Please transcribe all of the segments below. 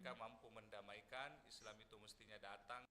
mereka mampu mendamaikan. Islam itu mestinya datang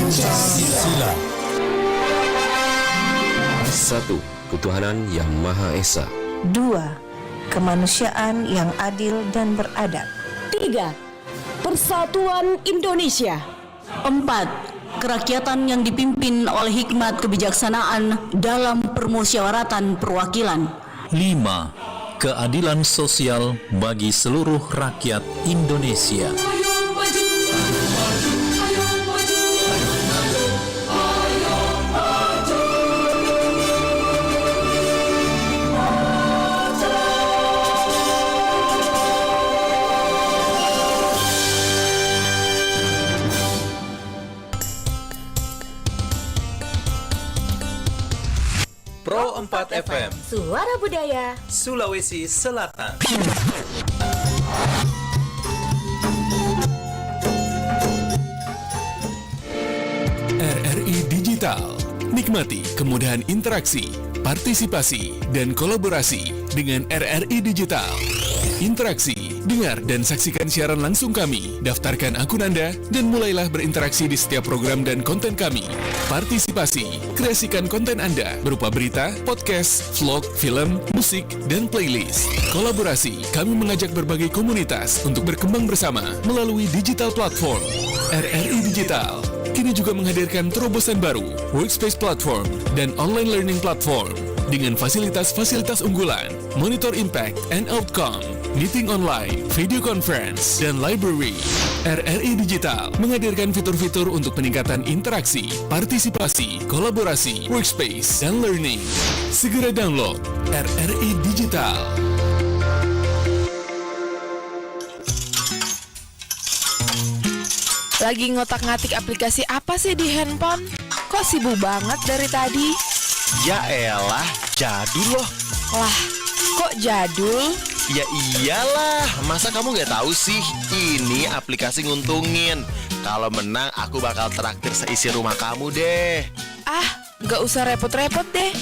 Pancasila. 1. Ketuhanan Yang Maha Esa. 2. Kemanusiaan yang adil dan beradab. 3. Persatuan Indonesia. 4. Kerakyatan yang dipimpin oleh hikmat kebijaksanaan dalam permusyawaratan perwakilan. 5. Keadilan sosial bagi seluruh rakyat Indonesia. Pro 4 FM, Suara Budaya. Sulawesi Selatan. RRI Digital. Nikmati kemudahan interaksi, partisipasi, dan kolaborasi dengan RRI Digital. Interaksi, dengar dan saksikan siaran langsung kami, daftarkan akun Anda, dan mulailah berinteraksi di setiap program dan konten kami. Partisipasi, kreasikan konten Anda berupa berita, podcast, vlog, film, musik, dan playlist. Kolaborasi, kami mengajak berbagai komunitas untuk berkembang bersama melalui digital platform. RRI Digital kini juga menghadirkan terobosan baru, workspace platform, dan online learning platform dengan fasilitas-fasilitas unggulan, monitor impact and outcome, meeting online, video conference, dan library. RRI Digital menghadirkan fitur-fitur untuk peningkatan interaksi, partisipasi, kolaborasi, workspace, dan learning. Segera download RRI Digital. Lagi ngotak-ngatik aplikasi apa sih di handphone? Kok sibuk banget dari tadi? Ya elah, jadul loh. Lah, kok jadul? Ya iyalah, masa kamu nggak tahu sih? Ini aplikasi nguntungin. Kalau menang, aku bakal traktir seisi rumah kamu deh. Ah, nggak usah repot-repot deh.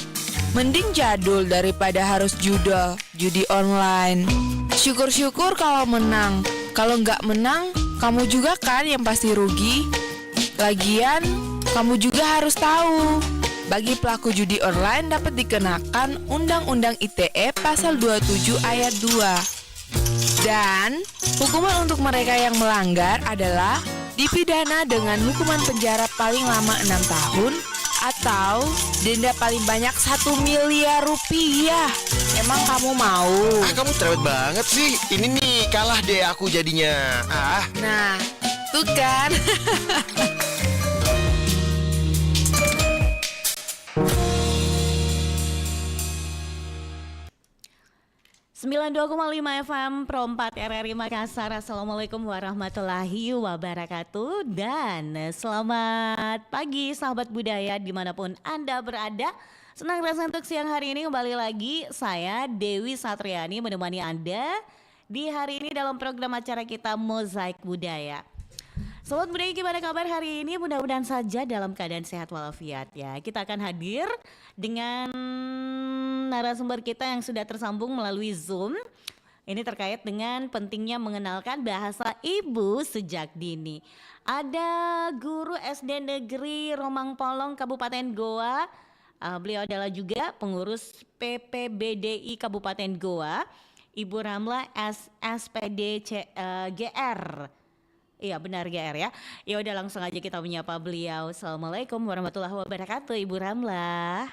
Mending jadul daripada harus judi online. Syukur-syukur kalau menang. Kalau nggak menang, kamu juga kan yang pasti rugi. Lagian, kamu juga harus tahu, bagi pelaku judi online dapat dikenakan Undang-Undang ITE Pasal 27 Ayat 2. Dan hukuman untuk mereka yang melanggar adalah dipidana dengan hukuman penjara paling lama 6 tahun atau denda paling banyak 1 miliar rupiah. Emang kamu mau? Kamu cerewet banget sih. Ini nih, kalah deh aku jadinya. Nah, tuh kan. 92,5 FM Pro 4 RRI Makassar. Assalamualaikum warahmatullahi wabarakatuh. Dan selamat pagi sahabat budaya dimanapun Anda berada. Senang rasa untuk siang hari ini kembali lagi saya Dewi Satriani menemani Anda di hari ini dalam program acara kita Mozaik Budaya. Sobat budaya, gimana kabar hari ini? Mudah-mudahan saja dalam keadaan sehat walafiat ya. Kita akan hadir dengan narasumber kita yang sudah tersambung melalui Zoom. Ini terkait dengan pentingnya mengenalkan bahasa ibu sejak dini. Ada guru SD Negeri Romang Polong Kabupaten Goa. Beliau adalah juga pengurus PPBDI Kabupaten Goa, Ibu Ramla SPD GR. Iya benar GR ya. Ya udah langsung aja kita menyapa beliau. Assalamualaikum warahmatullahi wabarakatuh Ibu Ramla.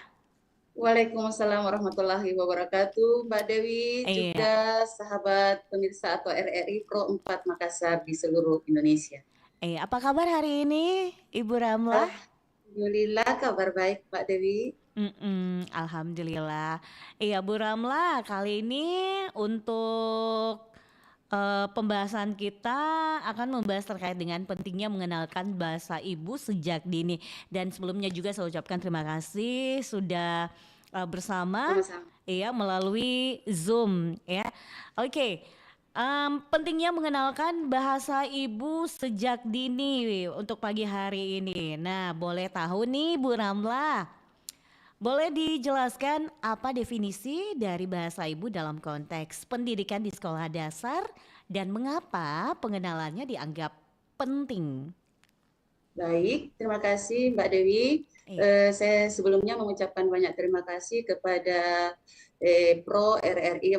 Waalaikumsalam warahmatullahi wabarakatuh Mbak Dewi, juga sahabat pemirsa atau RRI Pro 4 Makassar di seluruh Indonesia. Apa kabar hari ini Ibu Ramla? Alhamdulillah kabar baik Mbak Dewi. Alhamdulillah. Iya Bu Ramla, kali ini untuk pembahasan kita akan membahas terkait dengan pentingnya mengenalkan bahasa ibu sejak dini. Dan sebelumnya juga saya ucapkan terima kasih sudah bersama ya melalui Zoom ya. Oke. Pentingnya mengenalkan bahasa ibu sejak dini untuk pagi hari ini. Nah, boleh tahu nih Bu Ramla, boleh dijelaskan apa definisi dari bahasa ibu dalam konteks pendidikan di sekolah dasar dan mengapa pengenalannya dianggap penting? Baik, terima kasih Mbak Dewi. Saya sebelumnya mengucapkan banyak terima kasih kepada Pro RRI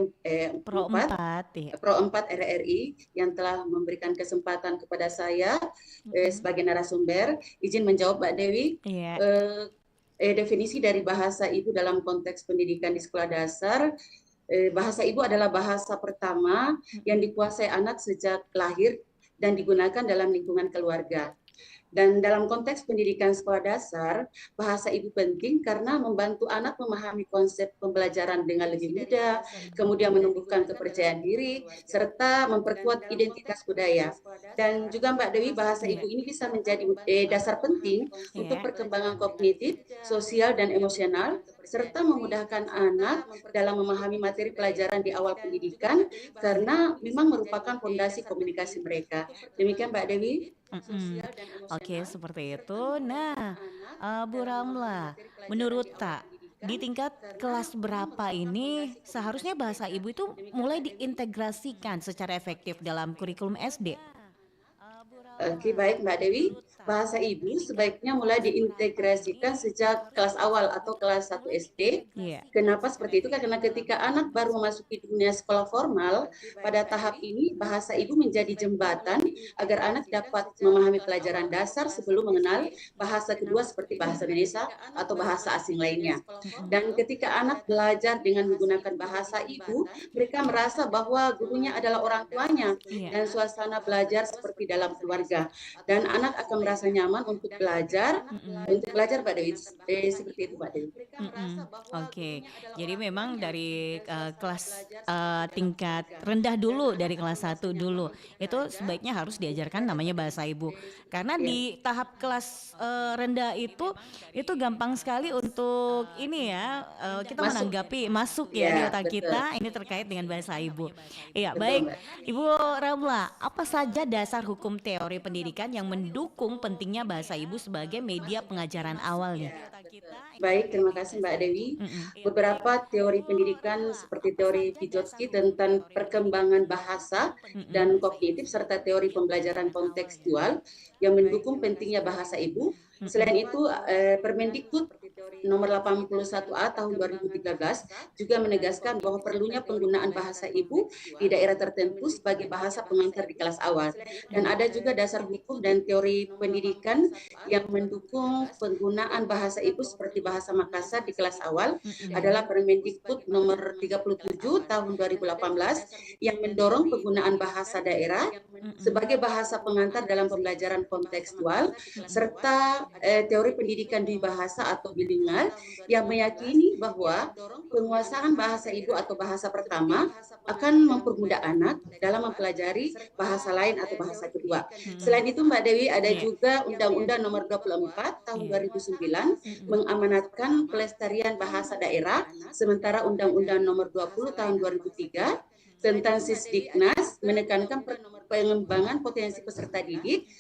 Pro 4 RRI yang telah memberikan kesempatan kepada saya sebagai narasumber. Izin menjawab Mbak Dewi. Definisi dari bahasa ibu dalam konteks pendidikan di sekolah dasar. Bahasa ibu adalah bahasa pertama yang dikuasai anak sejak lahir dan digunakan dalam lingkungan keluarga. Dan dalam konteks pendidikan sekolah dasar, bahasa ibu penting karena membantu anak memahami konsep pembelajaran dengan lebih mudah, kemudian menumbuhkan kepercayaan diri, serta memperkuat identitas budaya. Dan juga Mbak Dewi, bahasa ibu ini bisa menjadi dasar penting untuk perkembangan kognitif, sosial, dan emosional, serta memudahkan anak dalam memahami materi pelajaran di awal pendidikan karena memang merupakan fondasi komunikasi mereka. Demikian Mbak Dewi. Oke, seperti itu. Nah, Bu Ramla, menurut Tak, di tingkat kelas berapa ini seharusnya bahasa ibu itu mulai diintegrasikan secara efektif dalam kurikulum SD? Oke, baik Mbak Dewi. Bahasa ibu sebaiknya mulai diintegrasikan sejak kelas awal atau kelas 1 SD. Kenapa seperti itu? Karena ketika anak baru memasuki dunia sekolah formal, pada tahap ini bahasa ibu menjadi jembatan agar anak dapat memahami pelajaran dasar sebelum mengenal bahasa kedua seperti bahasa Indonesia atau bahasa asing lainnya. Dan ketika anak belajar dengan menggunakan bahasa ibu, mereka merasa bahwa gurunya adalah orang tuanya dan suasana belajar seperti dalam keluarga. Dan anak akan merasa nyaman untuk belajar, Mbak Dewi. Seperti itu, Mbak Dewi. Oke, jadi memang dari kelas tingkat rendah dulu, dari kelas 1 dulu, itu sebaiknya harus diajarkan namanya bahasa ibu. Karena di tahap kelas rendah itu gampang sekali untuk ini ya, kita menanggapi masuk ya di otak kita, ini terkait dengan bahasa ibu. Iya, baik. Ibu Ramla, apa saja dasar hukum teori pendidikan yang mendukung pentingnya bahasa ibu sebagai media pengajaran awal nih? Baik, terima kasih Mbak Dewi. Beberapa teori pendidikan seperti teori Vygotsky tentang perkembangan bahasa dan kognitif serta teori pembelajaran kontekstual yang mendukung pentingnya bahasa ibu. Selain itu, Permendikbud nomor 81A tahun 2013 juga menegaskan bahwa perlunya penggunaan bahasa ibu di daerah tertentu sebagai bahasa pengantar di kelas awal. Dan ada juga dasar hukum dan teori pendidikan yang mendukung penggunaan bahasa ibu seperti bahasa Makassar di kelas awal adalah Permendikbud nomor 37 tahun 2018 yang mendorong penggunaan bahasa daerah sebagai bahasa pengantar dalam pembelajaran kontekstual serta teori pendidikan dwi bahasa atau bilingual yang meyakini bahwa penguasaan bahasa ibu atau bahasa pertama akan mempermudah anak dalam mempelajari bahasa lain atau bahasa kedua. Selain itu Mbak Dewi, ada juga Undang-Undang nomor 24 tahun 2009 mengamanatkan pelestarian bahasa daerah, sementara Undang-Undang nomor 20 tahun 2003 tentang Sisdiknas menekankan pengembangan potensi peserta didik,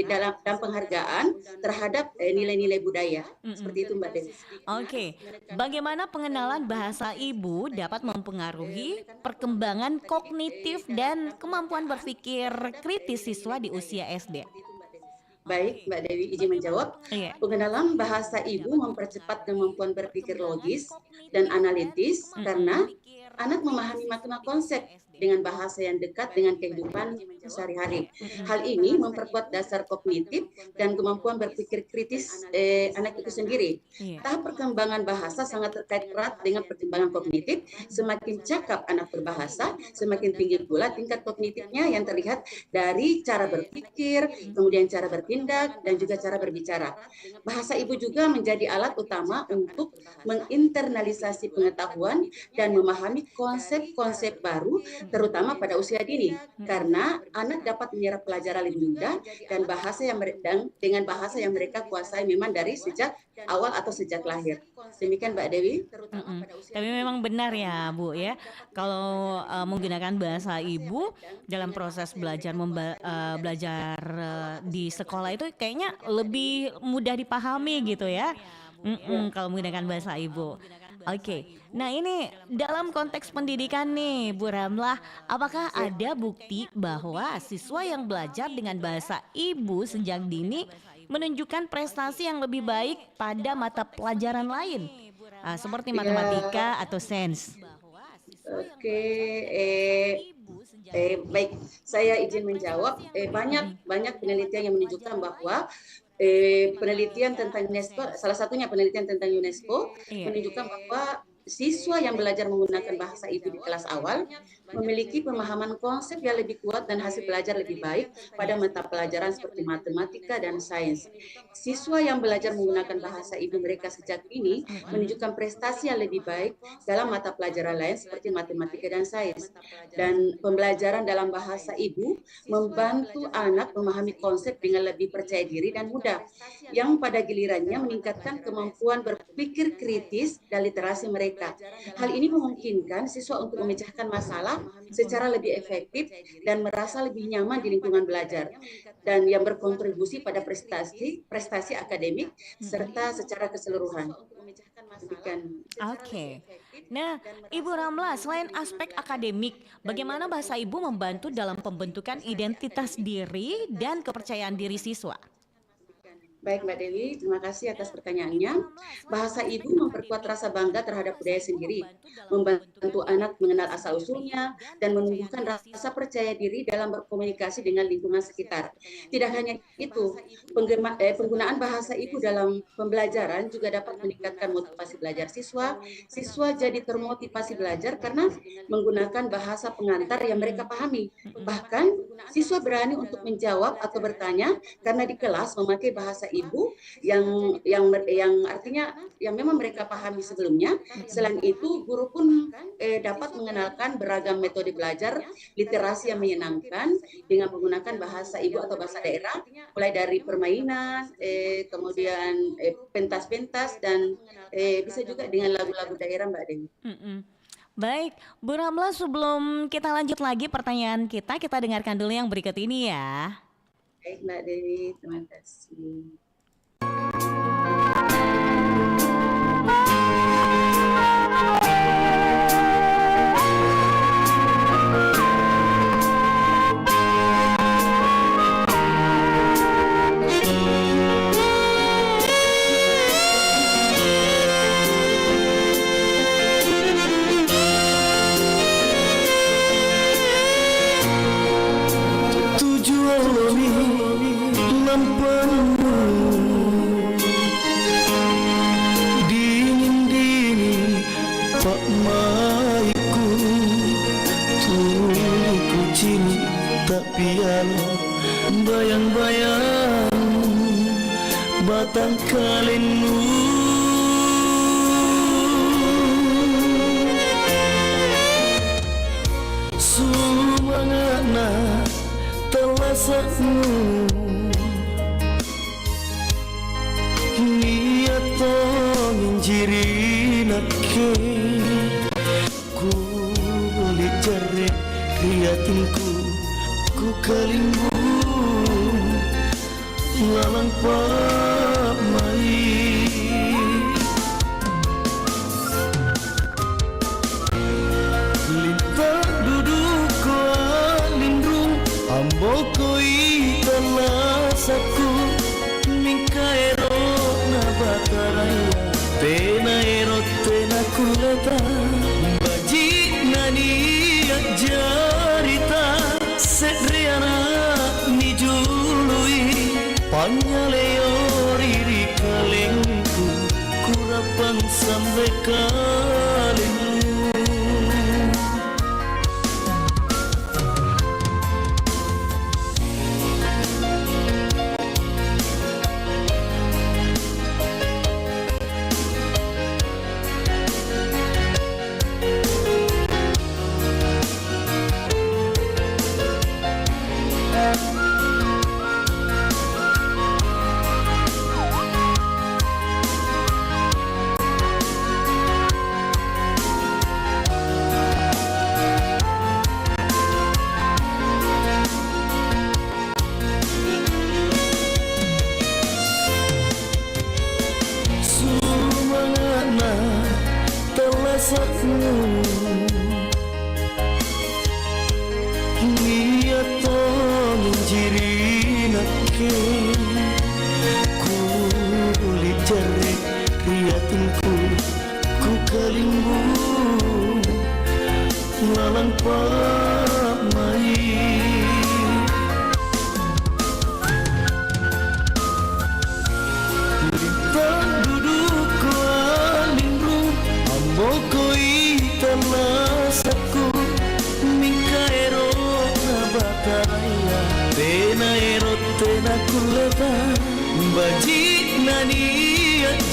dalam penghargaan terhadap nilai-nilai budaya. Seperti itu Mbak Dewi. Oke, bagaimana pengenalan bahasa ibu dapat mempengaruhi perkembangan kognitif dan kemampuan berpikir kritis siswa di usia SD? Baik, Mbak Dewi izin menjawab. Pengenalan bahasa ibu mempercepat kemampuan berpikir logis dan analitis karena anak memahami makna konsep dengan bahasa yang dekat dengan kehidupan sehari-hari. Hal ini memperkuat dasar kognitif dan kemampuan berpikir kritis anak itu sendiri. Tahap perkembangan bahasa sangat terkait erat dengan perkembangan kognitif. Semakin cakap anak berbahasa, semakin tinggi pula tingkat kognitifnya yang terlihat dari cara berpikir, kemudian cara bertindak, dan juga cara berbicara. Bahasa ibu juga menjadi alat utama untuk menginternalisasi pengetahuan dan memahami konsep-konsep baru terutama pada usia dini, karena anak dapat menyerap pelajaran lebih mudah dan dengan bahasa yang mereka kuasai memang dari sejak awal atau sejak lahir. Demikian Mbak Dewi. Tapi memang benar ya Bu ya, kalau menggunakan bahasa ibu dalam proses belajar di sekolah itu kayaknya lebih mudah dipahami gitu ya, kalau menggunakan bahasa ibu. Oke, nah ini dalam konteks pendidikan nih Bu Ramlah, apakah ada bukti bahwa siswa yang belajar dengan bahasa ibu sejak dini menunjukkan prestasi yang lebih baik pada mata pelajaran lain, seperti matematika atau sains? Oke, baik, saya izin menjawab. Banyak penelitian yang menunjukkan bahwa penelitian tentang UNESCO, salah satunya penelitian tentang UNESCO menunjukkan bahwa siswa yang belajar menggunakan bahasa ibu di kelas awal memiliki pemahaman konsep yang lebih kuat dan hasil belajar lebih baik pada mata pelajaran seperti matematika dan sains. Siswa yang belajar menggunakan bahasa ibu mereka sejak dini menunjukkan prestasi yang lebih baik dalam mata pelajaran lain seperti matematika dan sains. Dan pembelajaran dalam bahasa ibu membantu anak memahami konsep dengan lebih percaya diri dan mudah, yang pada gilirannya meningkatkan kemampuan berpikir kritis dan literasi mereka. Hal ini memungkinkan siswa untuk memecahkan masalah secara lebih efektif dan merasa lebih nyaman di lingkungan belajar, dan yang berkontribusi pada prestasi akademik serta secara keseluruhan. Oke. Nah, Ibu Ramla, selain aspek akademik, bagaimana bahasa ibu membantu dalam pembentukan identitas diri dan kepercayaan diri siswa? Baik Mbak Dewi, terima kasih atas pertanyaannya. Bahasa ibu memperkuat rasa bangga terhadap budaya sendiri, membantu anak mengenal asal-usulnya, dan menumbuhkan rasa percaya diri dalam berkomunikasi dengan lingkungan sekitar. Tidak hanya itu, penggunaan bahasa ibu dalam pembelajaran juga dapat meningkatkan motivasi belajar siswa. Siswa jadi termotivasi belajar karena menggunakan bahasa pengantar yang mereka pahami. Bahkan, siswa berani untuk menjawab atau bertanya karena di kelas memakai bahasa ibu yang artinya yang memang mereka pahami sebelumnya. Selain itu, guru pun dapat mengenalkan beragam metode belajar literasi yang menyenangkan dengan menggunakan bahasa ibu atau bahasa daerah, mulai dari permainan, kemudian pentas-pentas, dan bisa juga dengan lagu-lagu daerah, Mbak Dewi. Baik, Bu Ramla, sebelum kita lanjut lagi pertanyaan kita dengarkan dulu yang berikut ini ya. Baik Mbak Dewi, terima kasih. Bayang-bayang batang kalinmu, sumangana telasakmu, niat to minjirinake, kulit jare kriatinku, ku kalimbu lalang pamai, lintang duduk koalindung ambokoi tanasaku, mingkaero na bataraya pena ero tena kuleta, baji nani jarita sedriana nijului, panyaleo riri kalengku, kurapang sampai kalengku. Boko kuleta Baji nani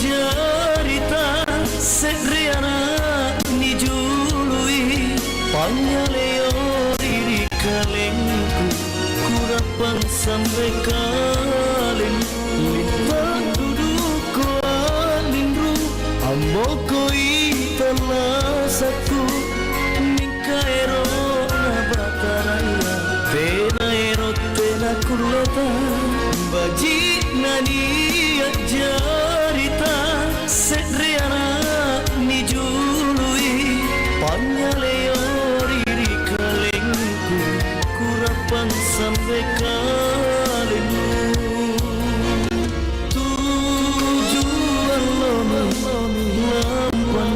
jarita Sekriana nijului Panyaleo diri kalengku Kurapang sampai kaleng Lipat duduk ko alingru Amboko italasaku Nikaero na bataraya Tena ero tena kuleta Baji nani jarita Sekriana nijului Panyaleo diri kalengku Kurapang sampai kalengku Tujuan lomi lampan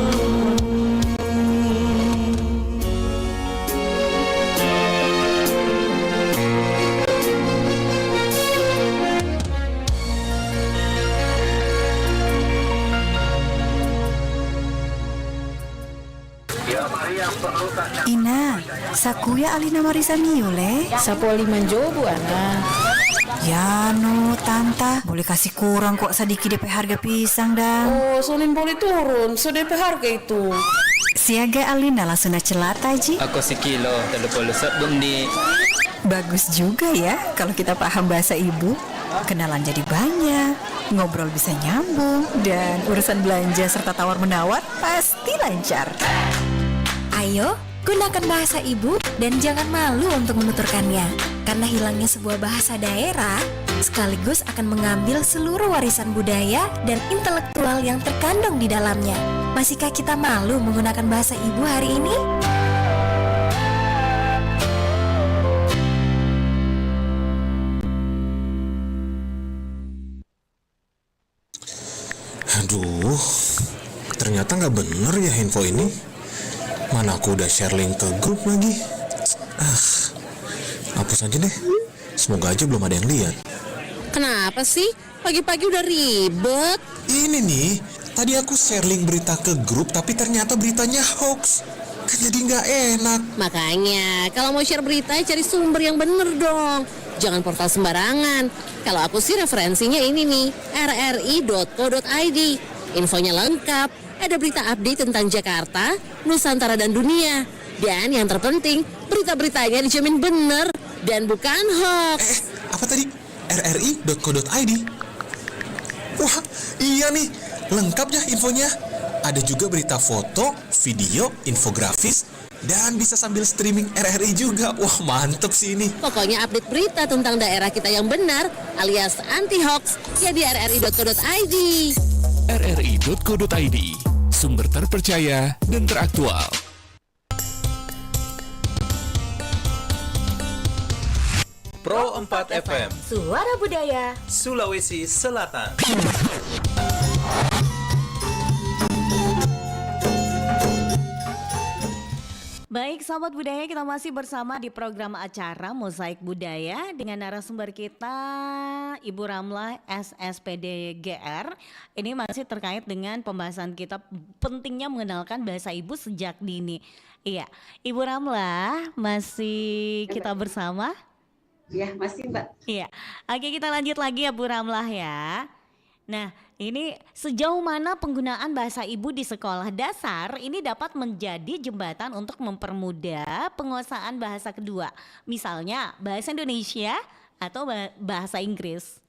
Ina, sakuya alina marisa miule. Sapoli manjobu ana. Ya no, tanta, boleh kasih kurang kok sedikit DP harga pisang dah. Oh, solin boleh turun, so DP harga itu. Siaga alina langsung na celata ji. Aku sekilo, terlalu lusat bundi. Bagus juga ya kalau kita paham bahasa ibu. Kenalan jadi banyak, ngobrol bisa nyambung, dan urusan belanja serta tawar-menawar pasti lancar. Ayo, gunakan bahasa ibu dan jangan malu untuk menuturkannya. Karena hilangnya sebuah bahasa daerah sekaligus akan mengambil seluruh warisan budaya dan intelektual yang terkandung di dalamnya. Masihkah kita malu menggunakan bahasa ibu hari ini? Aduh, ternyata nggak bener ya info ini. Mana aku udah share link ke grup lagi. Hapus aja deh. Semoga aja belum ada yang lihat. Kenapa sih? Pagi-pagi udah ribet. Ini nih, tadi aku share link berita ke grup tapi ternyata beritanya hoax. Kan jadi nggak enak. Makanya, kalau mau share berita cari sumber yang bener dong. Jangan portal sembarangan. Kalau aku sih referensinya ini nih, rri.co.id. Infonya lengkap, ada berita update tentang Jakarta, Nusantara dan dunia. Dan yang terpenting, berita-beritanya dijamin bener dan bukan hoax. Apa tadi? rri.co.id. Wah, iya nih, lengkap ya infonya. Ada juga berita foto, video, infografis, dan bisa sambil streaming RRI juga. Wah, mantep sih ini. Pokoknya update berita tentang daerah kita yang benar alias anti-hoax ya di rri.co.id. rri.co.id, sumber terpercaya dan teraktual. Pro 4 FM, Suara Budaya Sulawesi Selatan. Baik sahabat budaya, kita masih bersama di program acara Mozaik Budaya dengan narasumber kita Ibu Ramlah SSPD GR. Ini masih terkait dengan pembahasan kita pentingnya mengenalkan bahasa ibu sejak dini. Iya, Ibu Ramlah masih kita bersama? Iya, masih Mbak. Iya, oke kita lanjut lagi ya Bu Ramlah ya. Nah, ini sejauh mana penggunaan bahasa ibu di sekolah dasar ini dapat menjadi jembatan untuk mempermudah penguasaan bahasa kedua, misalnya bahasa Indonesia atau bahasa Inggris?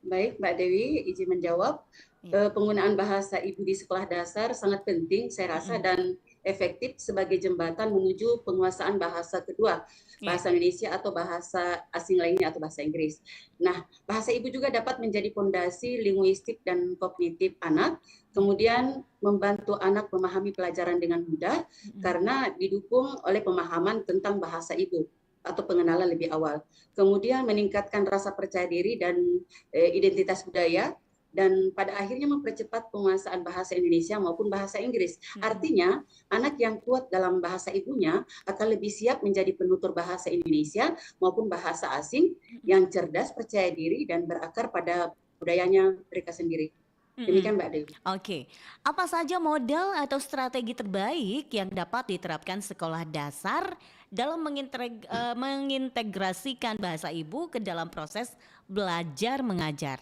Baik, Mbak Dewi, izin menjawab. Penggunaan bahasa ibu di sekolah dasar sangat penting, saya rasa, dan efektif sebagai jembatan menuju penguasaan bahasa kedua, bahasa Indonesia atau bahasa asing lainnya atau bahasa Inggris. Nah, bahasa ibu juga dapat menjadi fondasi linguistik dan kognitif anak, kemudian membantu anak memahami pelajaran dengan mudah karena didukung oleh pemahaman tentang bahasa ibu atau pengenalan lebih awal. Kemudian meningkatkan rasa percaya diri dan identitas budaya, dan pada akhirnya mempercepat penguasaan bahasa Indonesia maupun bahasa Inggris. Artinya, anak yang kuat dalam bahasa ibunya akan lebih siap menjadi penutur bahasa Indonesia maupun bahasa asing yang cerdas, percaya diri, dan berakar pada budayanya mereka sendiri. Demikian Mbak Dewi. Oke, apa saja modal atau strategi terbaik yang dapat diterapkan sekolah dasar dalam mengintegrasikan bahasa ibu ke dalam proses belajar mengajar?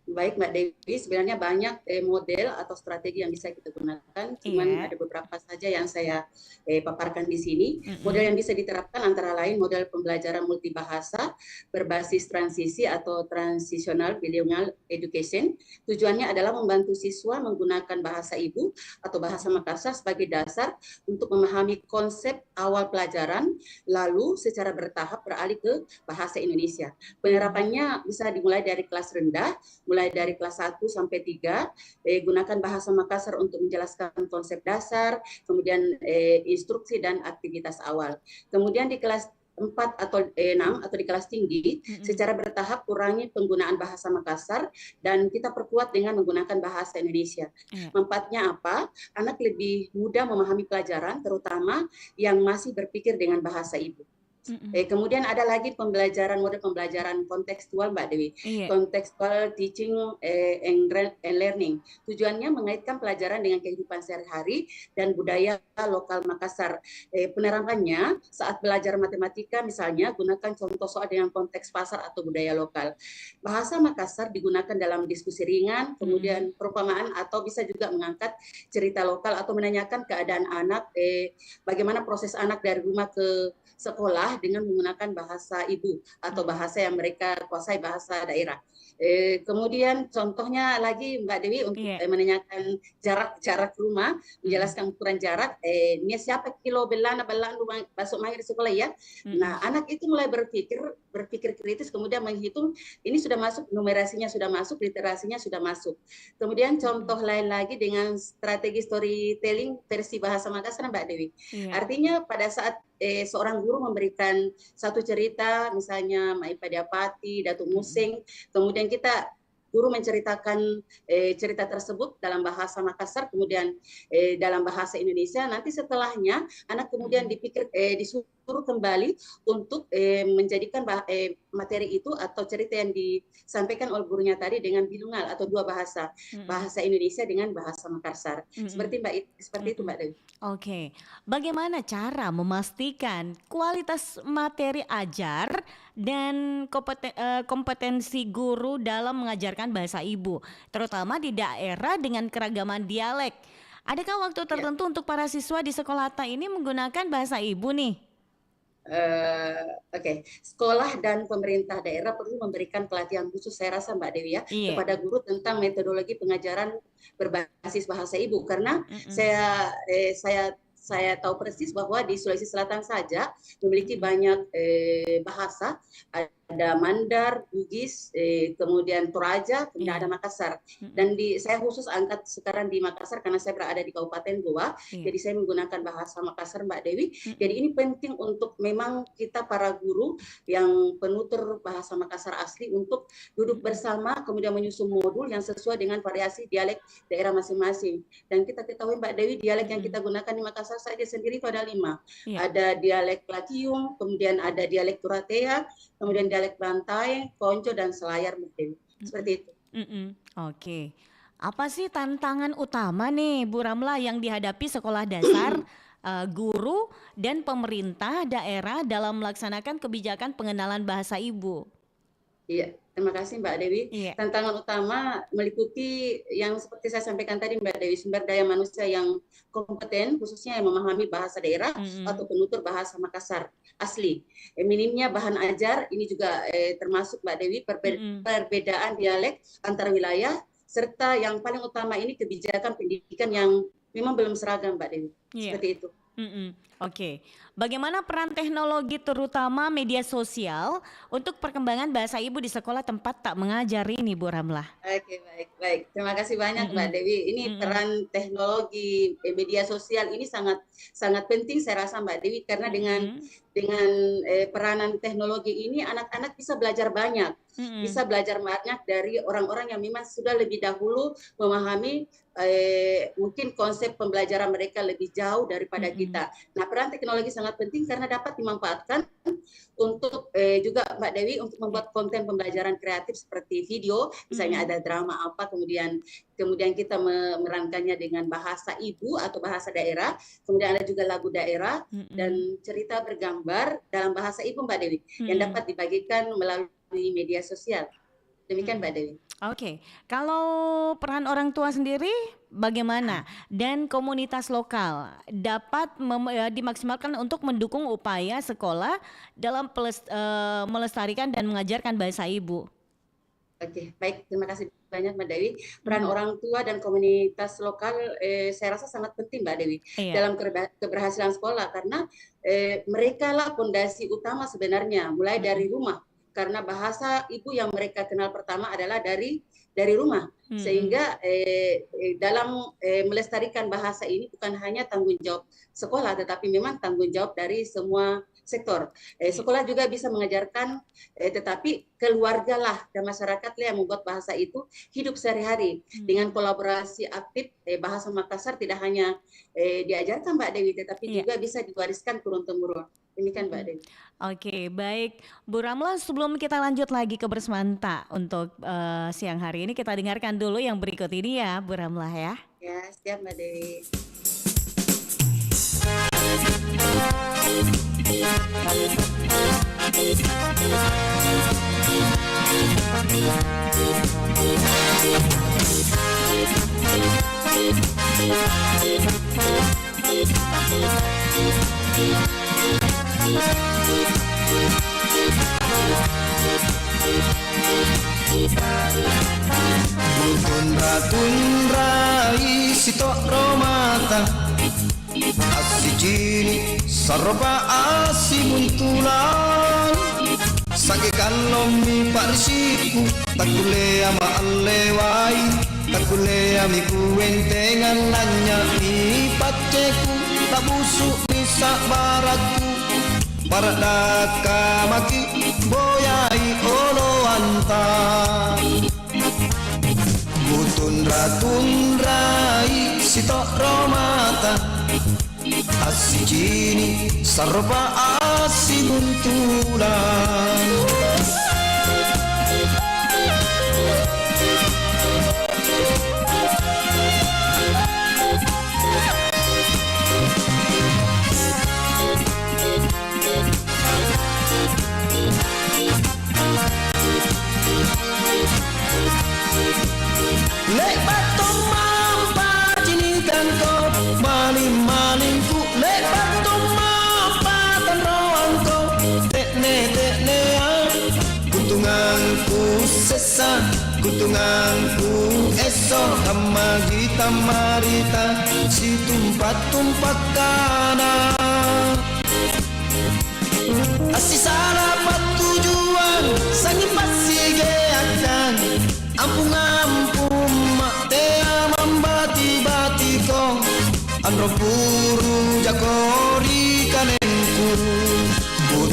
Baik Mbak Dewi, sebenarnya banyak model atau strategi yang bisa kita gunakan, cuman ada beberapa saja yang saya paparkan di sini. Model yang bisa diterapkan antara lain model pembelajaran multibahasa berbasis transisi atau transitional bilingual education. Tujuannya adalah membantu siswa menggunakan bahasa ibu atau bahasa Makassar sebagai dasar untuk memahami konsep awal pelajaran, lalu secara bertahap beralih ke bahasa Indonesia. Penerapannya bisa dimulai dari kelas rendah, mulai dari kelas 1 sampai 3, gunakan bahasa Makassar untuk menjelaskan konsep dasar, kemudian instruksi dan aktivitas awal. Kemudian di kelas 4 atau 6 atau di kelas tinggi, secara bertahap kurangi penggunaan bahasa Makassar dan kita perkuat dengan menggunakan bahasa Indonesia. Manfaatnya apa? Anak lebih mudah memahami pelajaran, terutama yang masih berpikir dengan bahasa ibu. Kemudian ada lagi model pembelajaran kontekstual Mbak Dewi, contextual teaching and learning. Tujuannya mengaitkan pelajaran dengan kehidupan sehari-hari dan budaya lokal Makassar. Penerapannya saat belajar matematika misalnya gunakan contoh soal dengan konteks pasar atau budaya lokal. Bahasa Makassar digunakan dalam diskusi ringan, kemudian perumpamaan atau bisa juga mengangkat cerita lokal atau menanyakan keadaan anak, bagaimana proses anak dari rumah ke sekolah dengan menggunakan bahasa ibu atau bahasa yang mereka kuasai, bahasa daerah. Kemudian contohnya lagi Mbak Dewi untuk menanyakan jarak rumah, menjelaskan ukuran jarak. Ini siapa kilo belana masuk mahir sekolah ya. Nah anak itu mulai berpikir kritis, kemudian menghitung ini sudah masuk, numerasinya sudah masuk, literasinya sudah masuk. Kemudian contoh lain lagi dengan strategi storytelling versi bahasa Makassar Mbak Dewi. Artinya pada saat seorang guru memberikan satu cerita, misalnya Mai Padiapati, Datuk Musing, kemudian guru menceritakan cerita tersebut dalam bahasa Makassar, kemudian dalam bahasa Indonesia. Nanti setelahnya anak kemudian disuruh kembali untuk menjadikan materi itu atau cerita yang disampaikan oleh gurunya tadi dengan bilingual atau dua bahasa, bahasa Indonesia dengan bahasa Makassar. Seperti itu Mbak Dewi. Oke, bagaimana cara memastikan kualitas materi ajar dan kompetensi guru dalam mengajarkan bahasa ibu, terutama di daerah dengan keragaman dialek? Adakah waktu tertentu untuk para siswa di sekolah Hatta ini menggunakan bahasa ibu nih? Sekolah dan pemerintah daerah perlu memberikan pelatihan khusus, saya rasa Mbak Dewi ya, kepada guru tentang metodologi pengajaran berbasis bahasa ibu, karena saya tahu persis bahwa di Sulawesi Selatan saja memiliki banyak bahasa, ada Mandar, Bugis, kemudian Toraja, kemudian ada Makassar. Dan saya khusus angkat sekarang di Makassar karena saya berada di Kabupaten Goa, jadi saya menggunakan bahasa Makassar Mbak Dewi. Jadi ini penting untuk memang kita para guru yang penutur bahasa Makassar asli untuk duduk bersama, kemudian menyusun modul yang sesuai dengan variasi dialek daerah masing-masing. Dan kita ketahui Mbak Dewi, dialek yang kita gunakan di Makassar saja sendiri itu ada 5. Ada dialek Latium, kemudian ada dialek Turatea, kemudian dialek Bantai, Konco, dan Selayar mungkin. Seperti itu. Oke. Apa sih tantangan utama nih Bu Ramla yang dihadapi sekolah dasar, guru, dan pemerintah daerah dalam melaksanakan kebijakan pengenalan bahasa ibu? Iya, terima kasih Mbak Dewi. Tantangan utama meliputi yang seperti saya sampaikan tadi Mbak Dewi, sumber daya manusia yang kompeten, khususnya yang memahami bahasa daerah atau penutur bahasa Makassar asli. Minimnya bahan ajar, ini juga termasuk Mbak Dewi, perbedaan dialek antar wilayah, serta yang paling utama ini kebijakan pendidikan yang memang belum seragam Mbak Dewi. Seperti itu. Oke. Bagaimana peran teknologi terutama media sosial untuk perkembangan bahasa ibu di sekolah tempat tak mengajar ini Bu Ramlah? Oke, baik. Terima kasih banyak Mbak Dewi. Ini peran teknologi media sosial ini sangat penting saya rasa Mbak Dewi, karena dengan peranan teknologi ini anak-anak bisa belajar banyak. Bisa belajar banyak dari orang-orang yang memang sudah lebih dahulu memahami mungkin konsep pembelajaran mereka lebih jauh daripada kita. Nah, peran teknologi sangat penting karena dapat dimanfaatkan untuk juga Mbak Dewi untuk membuat konten pembelajaran kreatif seperti video, misalnya ada drama apa, kemudian kemudian kita memerankannya dengan bahasa ibu atau bahasa daerah, kemudian ada juga lagu daerah dan cerita bergambar dalam bahasa ibu Mbak Dewi yang dapat dibagikan melalui media sosial. Demikian Mbak Dewi. Oke, kalau peran orang tua sendiri bagaimana dan komunitas lokal dapat dimaksimalkan untuk mendukung upaya sekolah dalam melestarikan dan mengajarkan bahasa ibu? Oke, baik, terima kasih banyak Mbak Dewi. Peran orang tua dan komunitas lokal saya rasa sangat penting Mbak Dewi dalam keberhasilan sekolah karena mereka lah fondasi utama sebenarnya mulai dari rumah. Karena bahasa ibu yang mereka kenal pertama adalah dari rumah, sehingga dalam melestarikan bahasa ini bukan hanya tanggung jawab sekolah, tetapi memang tanggung jawab dari semua sektor. Sekolah juga bisa mengajarkan, tetapi keluarga lah dan masyarakat lah yang membuat bahasa itu hidup sehari-hari dengan kolaborasi aktif. Bahasa Makassar tidak hanya diajarkan Mbak Dewi, tetapi juga bisa diwariskan turun-temurun. Demikian Mbak Dewi. Oke, baik Bu Ramla, sebelum kita lanjut lagi ke Bersmanta untuk siang hari ini, kita dengarkan dulu yang berikut ini ya Bu Ramla ya. Ya, siap Mbak Dewi. Tundra-tundrai sitok romata asijini sarba asimuntulan sange kalomi parisiku takule ama alewai takule ami kuentengan nanya ni paceku tabusu bisa baratku paradaka maki boyai oloanta Tundra-tundrai sitok romata asijini sarba asiguntulan Lek batong mampa jinikan kau maling-malingku Lek batong mampa tanroan kau tekne kuntunganku sesa kuntunganku esok kamagita marita si tumpat-tumpat kana Asi sarapat tujuan sangi pasige akan ampung-ampung mak tea mambati-bati ko andro puru jakori kanenku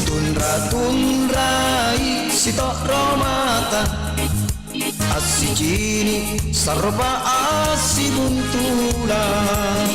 Tundra-tundrai sitok romata asijini sarba asibuntulan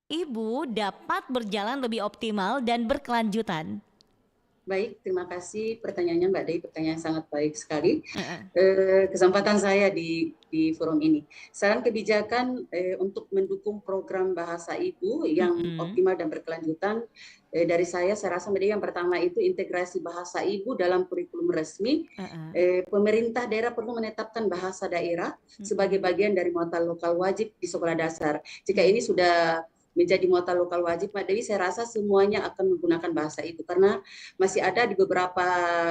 Ibu dapat berjalan lebih optimal dan berkelanjutan? Baik, terima kasih pertanyaannya Mbak Dewi, pertanyaan yang sangat baik sekali. Kesempatan saya di forum ini. Saran kebijakan untuk mendukung program Bahasa Ibu yang optimal dan berkelanjutan dari saya rasa Mbak Dewi, yang pertama itu integrasi Bahasa Ibu dalam kurikulum resmi. Pemerintah daerah perlu menetapkan bahasa daerah sebagai bagian dari muatan lokal wajib di sekolah dasar. Jika ini sudah menjadi muatan lokal wajib, Mbak Dewi, saya rasa semuanya akan menggunakan bahasa itu karena masih ada di beberapa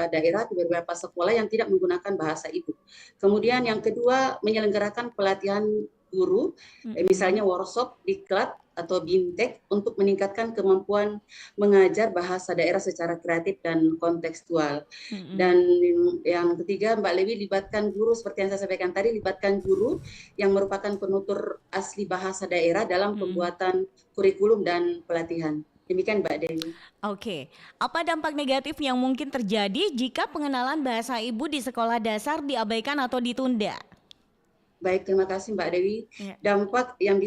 daerah, di beberapa sekolah yang tidak menggunakan bahasa itu. Kemudian yang kedua, menyelenggarakan pelatihan guru, misalnya workshop, diklat atau bintek untuk meningkatkan kemampuan mengajar bahasa daerah secara kreatif dan kontekstual. Dan yang ketiga, Mbak Lewi, libatkan guru seperti yang saya sampaikan tadi, libatkan guru yang merupakan penutur asli bahasa daerah dalam pembuatan kurikulum dan pelatihan. Demikian Mbak Dewi. Oke, apa dampak negatif yang mungkin terjadi jika pengenalan bahasa ibu di sekolah dasar diabaikan atau ditunda? Baik, terima kasih Mbak Dewi. Dampak yang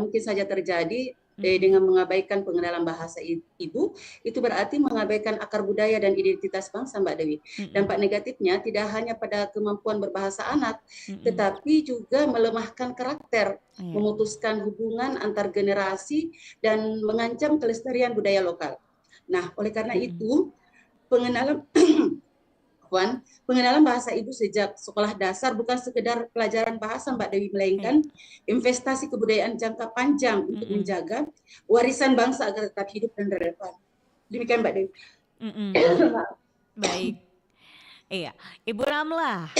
mungkin saja terjadi dengan mengabaikan pengenalan bahasa ibu, itu berarti mengabaikan akar budaya dan identitas bangsa, Mbak Dewi. Dampak negatifnya tidak hanya pada kemampuan berbahasa anak, tetapi juga melemahkan karakter, memutuskan hubungan antar generasi, dan mengancam kelestarian budaya lokal. Nah, oleh karena itu, pengenalan bahasa ibu sejak sekolah dasar bukan sekedar pelajaran bahasa, Mbak Dewi, melainkan investasi kebudayaan jangka panjang untuk menjaga warisan bangsa agar tetap hidup dan relevan. Demikian Mbak Dewi. Baik. Iya, Ibu Ramlah.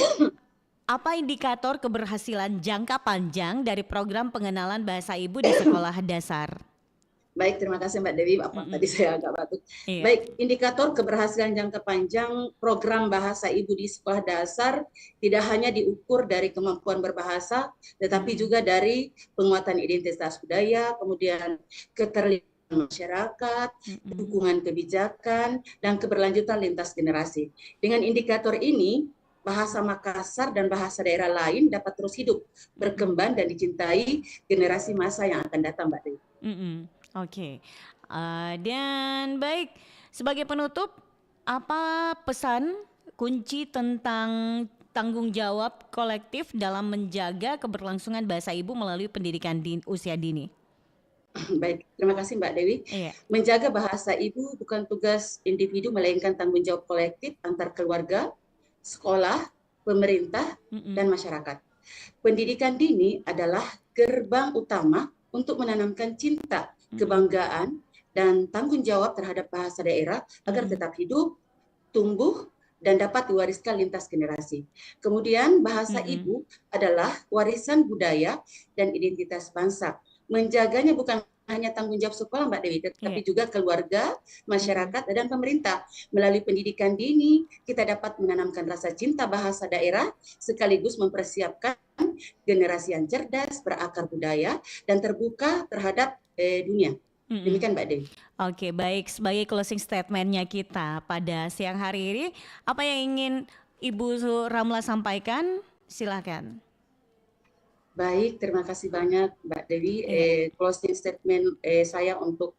Apa indikator keberhasilan jangka panjang dari program pengenalan bahasa ibu di sekolah dasar? Baik, terima kasih Mbak Dewi. Tadi saya agak batuk. Baik, indikator keberhasilan jangka panjang program bahasa ibu di sekolah dasar tidak hanya diukur dari kemampuan berbahasa, tetapi juga dari penguatan identitas budaya, kemudian keterlibatan masyarakat, dukungan kebijakan, dan keberlanjutan lintas generasi. Dengan indikator ini, bahasa Makassar dan bahasa daerah lain dapat terus hidup, berkembang, dan dicintai generasi masa yang akan datang, Mbak Dewi. Oke, dan baik, sebagai penutup, apa pesan kunci tentang tanggung jawab kolektif dalam menjaga keberlangsungan bahasa ibu melalui pendidikan di usia dini? Baik, terima kasih Mbak Dewi. Menjaga bahasa ibu bukan tugas individu, melainkan tanggung jawab kolektif antar keluarga, sekolah, pemerintah, dan masyarakat. Pendidikan dini adalah gerbang utama untuk menanamkan cinta, kebanggaan, dan tanggung jawab terhadap bahasa daerah agar tetap hidup, tumbuh, dan dapat diwariskan lintas generasi. Kemudian bahasa ibu adalah warisan budaya dan identitas bangsa. Menjaganya bukan hanya tanggung jawab sekolah, Mbak Dewi, tetapi juga keluarga, masyarakat, dan pemerintah. Melalui pendidikan dini, kita dapat menanamkan rasa cinta bahasa daerah, sekaligus mempersiapkan generasi yang cerdas, berakar budaya, dan terbuka terhadap dunia. Demikian Mbak Dewi. Oke, baik. Sebagai closing statement-nya kita pada siang hari ini, apa yang ingin Ibu Ramlah sampaikan? Silakan. Baik, terima kasih banyak Mbak Dewi. Closing statement saya untuk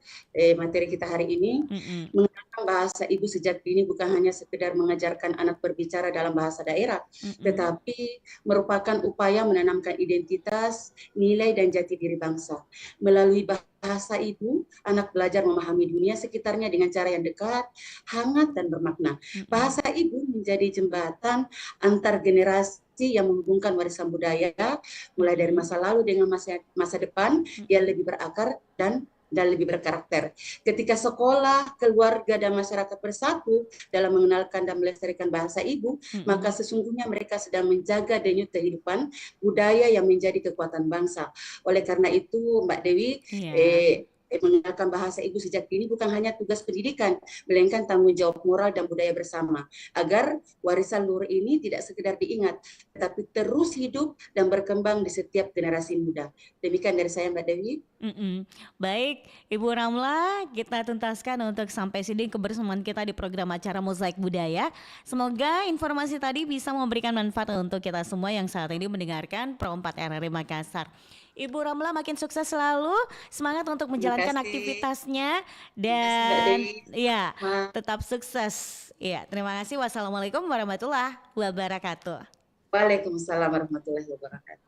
materi kita hari ini, mengenalkan bahasa ibu sejak dini bukan hanya sekedar mengajarkan anak berbicara dalam bahasa daerah, tetapi merupakan upaya menanamkan identitas, nilai, dan jati diri bangsa. Melalui bahasa ibu, anak belajar memahami dunia sekitarnya dengan cara yang dekat, hangat, dan bermakna. Bahasa ibu menjadi jembatan antar generasi yang menghubungkan warisan budaya mulai dari masa lalu dengan masa depan yang lebih berakar dan lebih berkarakter. Ketika sekolah, keluarga, dan masyarakat bersatu dalam mengenalkan dan melestarikan bahasa ibu, maka sesungguhnya mereka sedang menjaga denyut kehidupan budaya yang menjadi kekuatan bangsa. Oleh karena itu, Mbak Dewi, mengenalkan bahasa ibu sejak dini bukan hanya tugas pendidikan, melainkan tanggung jawab moral dan budaya bersama, agar warisan luhur ini tidak sekedar diingat, tetapi terus hidup dan berkembang di setiap generasi muda. Demikian dari saya, Mbak Dewi. Baik, Ibu Ramlah, kita tuntaskan untuk sampai sini kebersamaan kita di program acara Mozaik Budaya. Semoga informasi tadi bisa memberikan manfaat untuk kita semua yang saat ini mendengarkan Pro 4 RRI Makassar. Ibu Ramla makin sukses selalu, semangat untuk menjalankan aktivitasnya Terima dan ya tetap sukses. Ya, terima kasih. Wassalamualaikum warahmatullahi wabarakatuh. Waalaikumsalam warahmatullahi wabarakatuh.